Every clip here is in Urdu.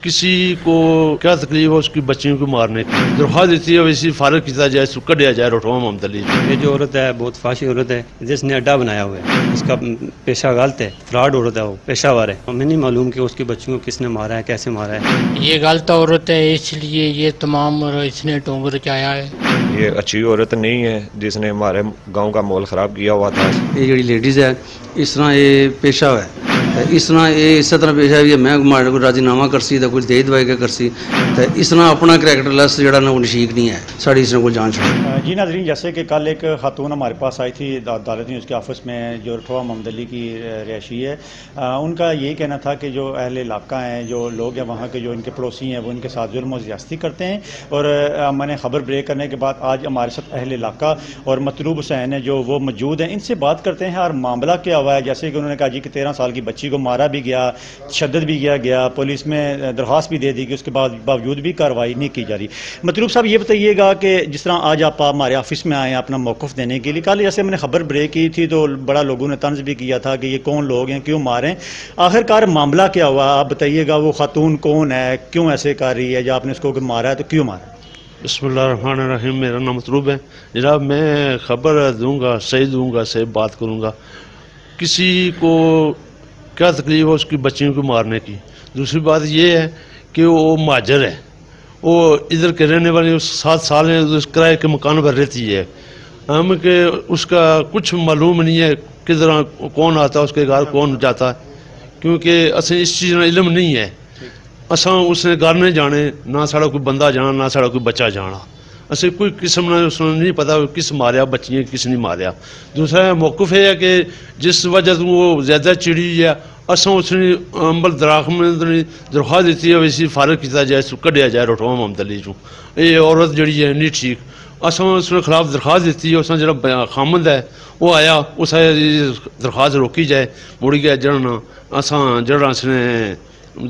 کسی کو کیا تکلیف ہے اس کی بچیوں کو مارنے کی درخواست دیتی ہے ویسی فارغ کیا جائے اس کو کڈیا جائے روٹوا محمد علی. یہ جو عورت ہے بہت فاشی عورت ہے جس نے اڈا بنایا ہوا ہے. اس کا پیشہ غلط ہے, فراڈ عورت ہے, وہ پیشہ وار ہے. ہمیں نہیں معلوم کہ اس کی بچیوں کو کس نے مارا ہے, کیسے مارا ہے. یہ غلط عورت ہے, اس لیے یہ تمام اس نے ٹونگ رچایا ہے. یہ اچھی عورت نہیں ہے جس نے ہمارے گاؤں کا ماحول خراب کیا ہوا تھا. یہ جڑی لیڈیز ہے اس طرح یہ پیشہ ہے, اس طرح یہ اسی طرح پیشہ ہے میں ماڑے کو راضی نامہ کرسی تو کچھ دے دوائی کے کرسی تو اس طرح اپنا کریکٹر لیس جڑا نا وہ نشیک نہیں ہے ساری اس نے کوئی جان چھوڑی. جی ناظرین, جیسے کہ کل ایک خاتون ہمارے پاس آئی تھی عدالت نیوز کے آفس میں جو رٹھوا محمد علی کی رہائشی ہے, ان کا یہی کہنا تھا کہ جو اہل علاقہ ہیں, جو لوگ ہیں وہاں کے, جو ان کے پڑوسی ہیں, وہ ان کے ساتھ ظلم و زیادتی کرتے ہیں. اور میں نے خبر بریک کرنے کے بعد آج ہمارے ساتھ اہل علاقہ اور مطلوب حسین ہیں جو وہ موجود ہیں, ان سے بات کرتے ہیں. اور معاملہ کیا ہوا ہے, جیسے کہ انہوں نے کہا جی کہ 13 سال کی بچی کو مارا بھی گیا, تشدد بھی کیا گیا, پولیس میں درخواست بھی دے دی کہ اس کے باوجود بھی کارروائی نہیں کی جا رہی. مطلوب صاحب یہ بتائیے گا کہ جس طرح آج آپ ہمارے آفس میں آئے ہیں اپنا موقف دینے کے لیے, کل جیسے میں نے خبر بریک کی تھی تو بڑا لوگوں نے طنز بھی کیا تھا کہ یہ کون لوگ ہیں, کیوں ماریں, آخر کار معاملہ کیا ہوا آپ بتائیے گا. وہ خاتون کون ہے, کیوں ایسے کر رہی ہے, جب آپ نے اس کو مارا ہے تو کیوں مارا؟ بسم اللہ الرحمن الرحیم. میرا نام مطلوب ہے جناب. میں خبر دوں گا, صحیح دوں گا, صحیح بات کروں گا. کسی کو کیا تکلیف ہے اس کی بچیوں کو مارنے کی. دوسری بات یہ ہے کہ وہ مہاجر ہے, وہ ادھر کے رہنے والے 7 سال ہیں, اس کرائے کے مکان پر رہتی ہے. ہم کہ اس کا کچھ معلوم نہیں ہے کدھر کون آتا ہے اس کے گھر, کون جاتا ہے, کیونکہ اسے اس چیز کا علم نہیں ہے. اساں اس نے گھر نہیں جانے, نہ ساڑا کوئی بندہ جانا, نہ ساڑا کوئی بچہ جانا. اسے کوئی قسم نہ اس نے نہیں پتا کس ماریا بچیاں, کس نہیں ماریا. دوسرا موقف ہے کہ جس وجہ سے وہ زیادہ چڑی ہے, اساں اس نے عمل درخواست دیتی ہے ویسی فارغ کیا جائے اس کو کڈیا جائے روٹوا محمد علی چوں. یہ عورت جڑی ہے نہیں ٹھیک. اساں اس کے خلاف درخواست دیتی ہے. اس نے جڑا خامند ہے وہ آیا, اس درخواست روکی جائے. مڑی گیا جڑنا اساں جڑا اس نے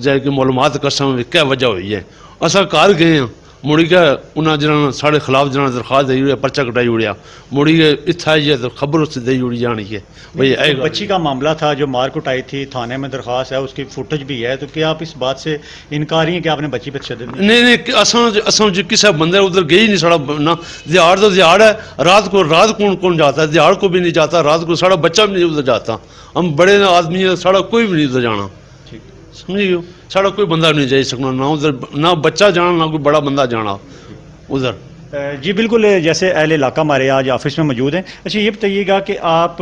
جائے کہ معلومات کرساں کیا وجہ ہوئی ہے. اساں گھر گئے ہیں, مڑی گیا انہاں جنہاں ساڑے خلاف جنہاں درخواست دے اڑیا, پرچہ کٹائی اڑیا, مڑی گئے اتھا آئی ہے تو خبر اس سے دے اڑی جانی ہے. بچی کا معاملہ تھا جو مار کٹائی تھی, تھانے میں درخواست ہے, اس کی فوٹیج بھی ہے, تو کیا آپ اس بات سے انکاری ہیں کہ آپ نے بچی پہ تشدد نہیں اساں جو کسا بندہ ادھر گئی نہیں. ساڑا نہ دیہڑ تو دیہڑ ہے, رات کون جاتا ہے, دیہڑ کو بھی نہیں جاتا, رات کو ساڑا بچہ بھی نہیں ادھر جاتا. ہم بڑے آدمی ہیں, ساڑا کوئی بھی نہیں ادھر جانا, سمجھیے. ساڑا کوئی بندہ نہیں جا سکنا, نہ ادھر نہ بچہ جانا, نہ کوئی بڑا بندہ جانا ادھر. جی بالکل, جیسے اہل علاقہ ہمارے آج آفس میں موجود ہیں. اچھا یہ بتائیے گا کہ آپ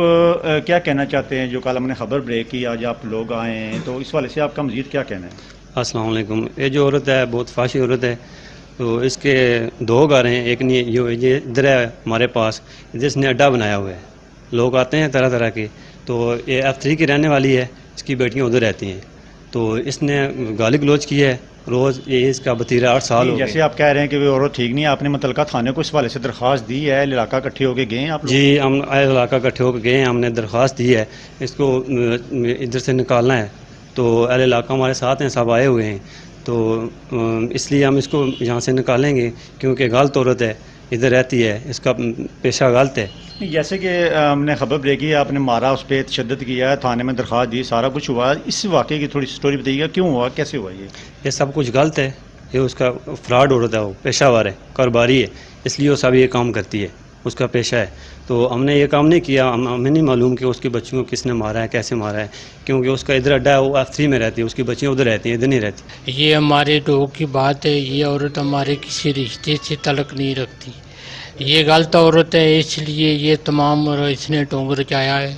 کیا کہنا چاہتے ہیں, جو کل ہم نے خبر بریک کی, آج آپ لوگ آئے ہیں, تو اس والے سے آپ کا مزید کیا کہنا ہے؟ السلام علیکم. یہ جو عورت ہے بہت فاشی عورت ہے. تو اس کے 2 گھر ہیں, ایک نہیں یہ ادھر ہے ہمارے پاس جس نے اڈا بنایا ہوا ہے. لوگ آتے ہیں طرح طرح کے. تو یہ F3 کی رہنے والی ہے, اس کی بیٹیاں ادھر رہتی ہیں. تو اس نے گالی گلوچ کی ہے روز. یہ اس کا بتیرہ 8 سال ہو گئے. جیسے آپ کہہ رہے ہیں کہ وہ عورت ٹھیک نہیں ہے, آپ نے متعلقہ تھانے کو اس والے سے درخواست دی ہے, علاقہ اکٹھے ہو کے گئے ہیں آپ؟ جی ہم علاقہ اکٹھے ہو کے گئے ہیں, ہم نے درخواست دی ہے اس کو ادھر سے نکالنا ہے. تو اہل علاقہ ہمارے ساتھ ہیں, سب آئے ہوئے ہیں. تو اس لیے ہم اس کو یہاں سے نکالیں گے کیونکہ غلط عورت ہے, ادھر رہتی ہے, اس کا پیشہ غلط ہے. جیسے کہ ہم نے خبر بریک کی, آپ نے مارا, اس پہ تشدد کیا ہے, تھانے میں درخواست دی, سارا کچھ ہوا. اس واقعے کی تھوڑی سٹوری بتائیے گا, کیوں ہوا, کیسے ہوا یہ سب کچھ غلط ہے. یہ اس کا فراڈ عورت ہے, وہ پیشہ وار ہے, کاروباری ہے, اس لیے وہ سب یہ کام کرتی ہے, اس کا پیشہ ہے. تو ہم نے یہ کام نہیں کیا. ہمیں نہیں معلوم کہ اس کی بچیوں کو کس نے مارا ہے, کیسے مارا ہے, کیونکہ اس کا ادھر اڈا ہے, وہ F3 میں رہتی ہے, اس کی بچیاں ادھر رہتی ہیں, ادھر نہیں رہتی. یہ ہمارے ڈوگ کی بات ہے. یہ عورت ہمارے کسی رشتے سے تعلق نہیں رکھتی. یہ غلط عورت ہے, اس لیے یہ تمام اس نے ٹونگ رچایا ہے.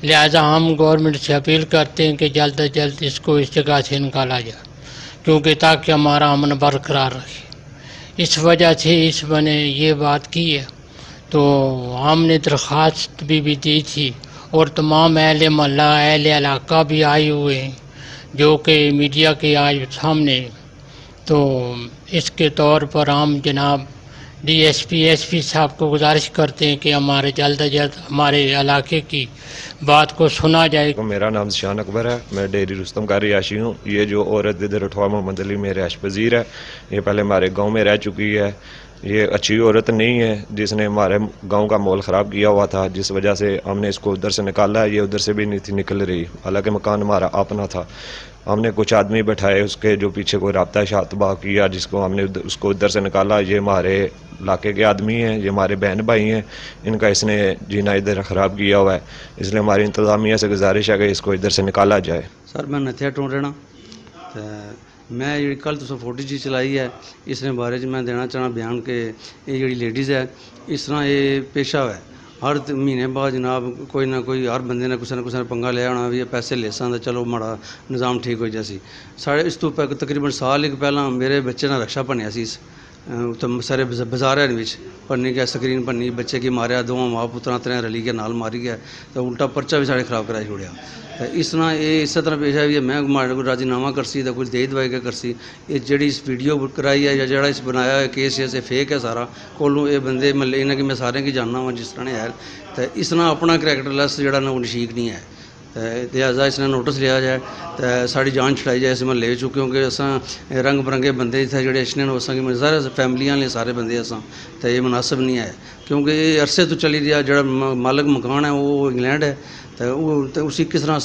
لہذا ہم گورنمنٹ سے اپیل کرتے ہیں کہ جلد از جلد اس کو اس جگہ سے نکالا جائے, کیونکہ تاکہ ہمارا امن برقرار رہے. اس وجہ سے اس نے یہ بات کی ہے. تو ہم نے درخواست بھی دی تھی, اور تمام اہل محلہ, اہل علاقہ بھی آئے ہوئے ہیں جو کہ میڈیا کے آج سامنے. تو اس کے طور پر ہم جناب DSP صاحب کو گزارش کرتے ہیں کہ ہمارے جلد از جلد ہمارے علاقے کی بات کو سنا جائے. میرا نام شان اکبر ہے, میں ڈیری رستم کا رہائشی ہوں. یہ جو عورت ادھر رٹھوا محمد علی میں رہائش پذیر ہے, یہ پہلے ہمارے گاؤں میں رہ چکی ہے. یہ اچھی عورت نہیں ہے جس نے ہمارے گاؤں کا ماحول خراب کیا ہوا تھا، جس وجہ سے ہم نے اس کو ادھر سے نکالا ہے. یہ ادھر سے بھی نہیں تھی نکل رہی، حالانکہ مکان ہمارا اپنا تھا. ہم نے کچھ آدمی بٹھائے اس کے جو پیچھے کوئی رابطہ شاتبہ کیا، جس کو ہم نے اس کو ادھر سے نکالا. یہ ہمارے علاقے کے آدمی ہیں، یہ ہمارے بہن بھائی ہیں، ان کا اس نے جینا ادھر خراب کیا ہوا ہے. اس لیے ہماری انتظامیہ سے گزارش ہے کہ اس کو ادھر سے نکالا جائے. سر میں نتھیا ٹون رہنا تے میں جی کل تو فوٹو جی چلائی ہے، اس نے بارے میں دینا چاہنا بیان کہ یہ جڑی لیڈیز ہے اس طرح یہ پیشہ ہے. ہر مہینے بعد جناب کوئی نہ کوئی ہر بندے نے کسی نہ کسی نے پنگا لیا ہونا بھی پیسے لے سکتا، چلو ماڑا نظام ٹھیک ہو جاسی. ساڑھے اس تو تقریباً سال ایک پہلا میرے بچے نے رکشا بنیا سی تو سارے بازار پڑھنے گیا، سکرین بنی، بچے کی ماریا، دو ماں پترا ترے رلی کے نال ماری گیا تو الٹا پرچہ بھی سارے خراب کرائی چھوڑیا. تو اس طرح یہ اسی طرح پیش ہے بھی میں ماڑے کو راضی نامہ کرسی تو کچھ دے دوائی کے کرسی. یہ جڑی اس ویڈیو کرائی ہے یا جڑا اس بنایا ہے کیس یہ فیک ہے سارا کولوں یہ بندے ملے انہیں کہ میں سارے کی جاننا ہوں جس طرح نے ہے. تو اس طرح اپنا کریکٹر لیس جڑا نا وہ نشیک نہیں ہے. لہٰذا اس نے نوٹس لیا جائے تو ساری جان چھڑائی جائے اس میں لے چکے کیونکہ اساں رنگ برنگے بندے تھے جڑے اس نے اساں کی ظاہر فیملیاں لے سارے بندے اساں تو یہ مناسب نہیں ہے کیونکہ یہ عرصے تو چلی رہا. جڑا مالک مکان ہے وہ انگلینڈ ہے تو اسی کس طرح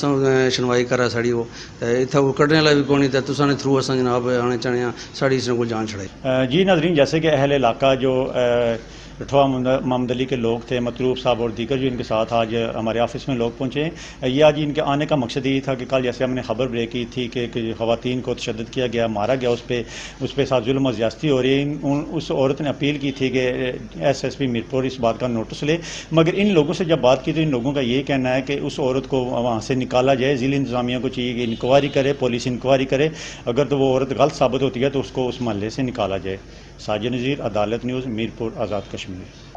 سنوائی کر رہا ساڑی وہ اتنا وہ کھڑنے والا بھی کونی تو تساں نے تھرو اساں جناب آنے چاہنے ہیں ساڑی اس نے کوئی جان چھڑائی. جی ناظرین، جیسے کہ اہل علاقہ جو رٹھوا محمد علی کے لوگ تھے، مطلوب صاحب اور دیگر جو ان کے ساتھ آج ہمارے آفس میں لوگ پہنچے ہیں، یہ آج ان کے آنے کا مقصد یہی تھا کہ کل جیسے ہم نے خبر بریک کی تھی کہ خواتین کو تشدد کیا گیا، مارا گیا، اس پہ ساتھ ظلم و زیادتی ہو رہی ہے. اس عورت نے اپیل کی تھی کہ SSP میرپور اس بات کا نوٹس لے، مگر ان لوگوں سے جب بات کی تو ان لوگوں کا یہ کہنا ہے کہ اس عورت کو وہاں سے نکالا جائے. ضلع انتظامیہ کو چاہیے کہ انکوائری کرے، پولیس انکوائری کرے، اگر تو وہ عورت غلط ثابت ہوتی ہے تو اس کو اس محلے سے نکالا جائے. ساجد نذیر، عدالت نیوز، میرپور، آزاد کشمیر.